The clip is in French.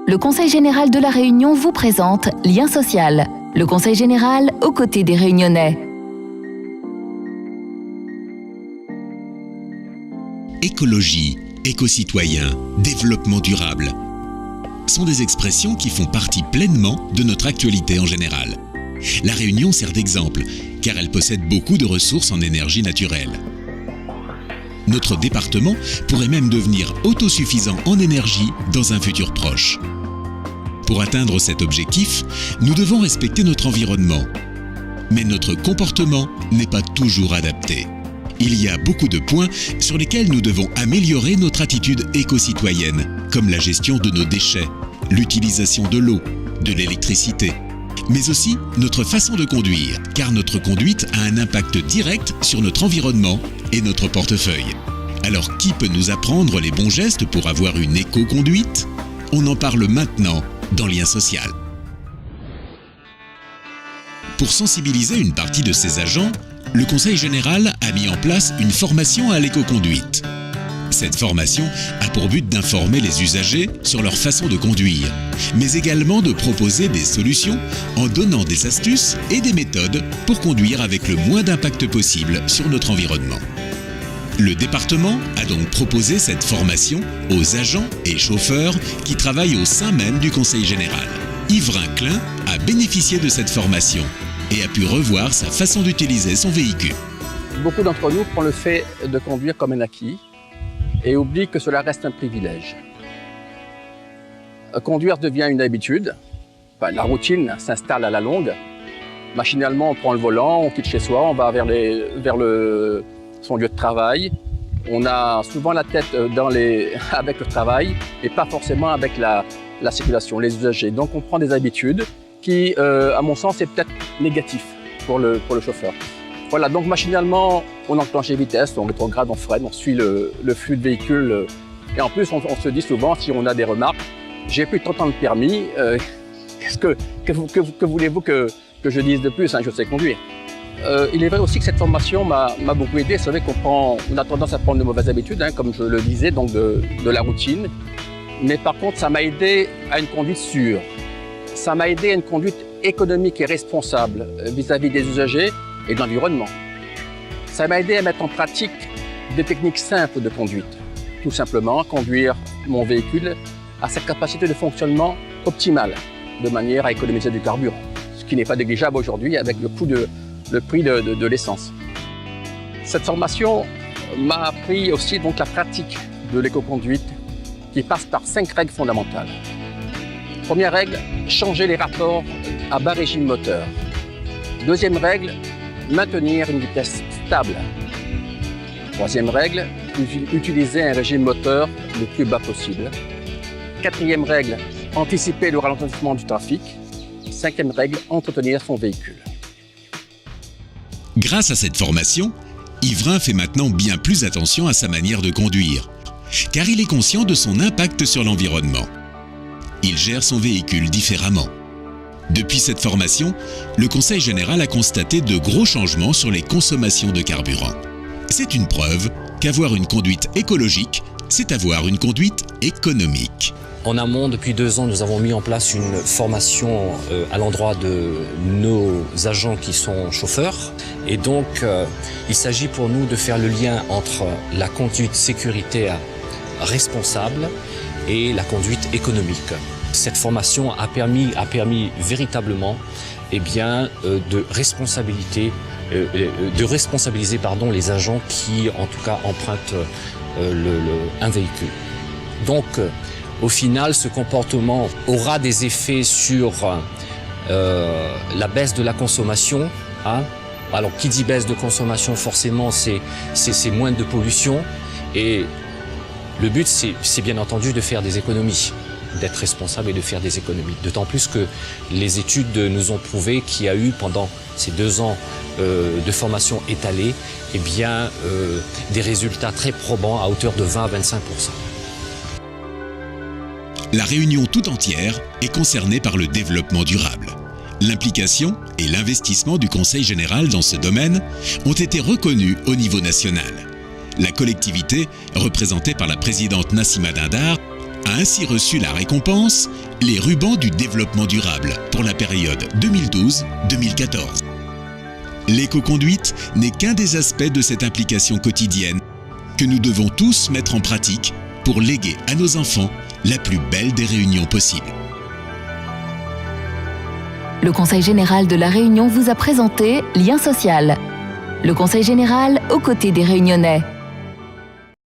Le Conseil général de La Réunion vous présente Lien social, le Conseil général aux côtés des Réunionnais. Écologie, éco-citoyen, développement durable sont des expressions qui font partie pleinement de notre actualité en général. La Réunion sert d'exemple, car elle possède beaucoup de ressources en énergie naturelle. Notre département pourrait même devenir autosuffisant en énergie dans un futur proche. Pour atteindre cet objectif, nous devons respecter notre environnement. Mais notre comportement n'est pas toujours adapté. Il y a beaucoup de points sur lesquels nous devons améliorer notre attitude éco-citoyenne, comme la gestion de nos déchets, l'utilisation de l'eau, de l'électricité, mais aussi notre façon de conduire, car notre conduite a un impact direct sur notre environnement et notre portefeuille. Alors qui peut nous apprendre les bons gestes pour avoir une éco-conduite ? On en parle maintenant dans Lien social. Pour sensibiliser une partie de ses agents, le Conseil général a mis en place une formation à l'éco-conduite. Cette formation a pour but d'informer les usagers sur leur façon de conduire, mais également de proposer des solutions en donnant des astuces et des méthodes pour conduire avec le moins d'impact possible sur notre environnement. Le département a donc proposé cette formation aux agents et chauffeurs qui travaillent au sein même du Conseil général. Yves Rinclin a bénéficié de cette formation et a pu revoir sa façon d'utiliser son véhicule. Beaucoup d'entre nous prennent le fait de conduire comme un acquis et oublient que cela reste un privilège. Conduire devient une habitude, la routine s'installe à la longue. Machinalement, on prend le volant, on quitte chez soi, on va vers son lieu de travail. On a souvent la tête avec le travail et pas forcément avec la circulation, les usagers. Donc on prend des habitudes qui, à mon sens, est peut-être négatif pour le chauffeur. Voilà, donc machinalement, on enclenche les vitesses, on rétrograde, on freine, on suit le flux de véhicule. Et en plus, on se dit souvent, si on a des remarques, j'ai plus de 30 ans de permis, que voulez-vous que je dise de plus, je sais conduire. Il est vrai aussi que cette formation m'a beaucoup aidé. C'est vrai qu'on a tendance à prendre de mauvaises habitudes, comme je le disais, donc de la routine. Mais par contre, ça m'a aidé à une conduite sûre. Ça m'a aidé à une conduite économique et responsable vis-à-vis des usagers et de l'environnement. Ça m'a aidé à mettre en pratique des techniques simples de conduite. Tout simplement, conduire mon véhicule à sa capacité de fonctionnement optimale, de manière à économiser du carburant, ce qui n'est pas négligeable aujourd'hui avec le prix de l'essence. Cette formation m'a appris aussi donc la pratique de l'éco-conduite qui passe par 5 règles fondamentales. Première règle, changer les rapports à bas régime moteur. Deuxième règle, maintenir une vitesse stable. Troisième règle, utiliser un régime moteur le plus bas possible. Quatrième règle, anticiper le ralentissement du trafic. Cinquième règle, entretenir son véhicule. Grâce à cette formation, Yves fait maintenant bien plus attention à sa manière de conduire, car il est conscient de son impact sur l'environnement. Il gère son véhicule différemment. Depuis cette formation, le Conseil général a constaté de gros changements sur les consommations de carburant. C'est une preuve qu'avoir une conduite écologique, c'est avoir une conduite économique. En amont, depuis 2 ans, nous avons mis en place une formation à l'endroit de nos agents qui sont chauffeurs. Et donc, il s'agit pour nous de faire le lien entre la conduite sécuritaire responsable et la conduite économique. Cette formation a permis véritablement de responsabiliser les agents qui, en tout cas, empruntent un véhicule. Donc, au final, ce comportement aura des effets sur la baisse de la consommation. Alors, qui dit baisse de consommation, forcément, c'est moins de pollution. Et le but, c'est bien entendu de faire des économies, d'être responsable et de faire des économies. D'autant plus que les études nous ont prouvé qu'il y a eu, pendant ces 2 ans de formation étalée, des résultats très probants à hauteur de 20 à 25%. La Réunion tout entière est concernée par le développement durable. L'implication et l'investissement du Conseil général dans ce domaine ont été reconnus au niveau national. La collectivité, représentée par la présidente Nassima Dindar, a ainsi reçu la récompense les rubans du développement durable pour la période 2012-2014. L'éco-conduite n'est qu'un des aspects de cette implication quotidienne que nous devons tous mettre en pratique pour léguer à nos enfants la plus belle des réunions possibles. Le Conseil général de La Réunion vous a présenté Lien social. Le Conseil général aux côtés des Réunionnais.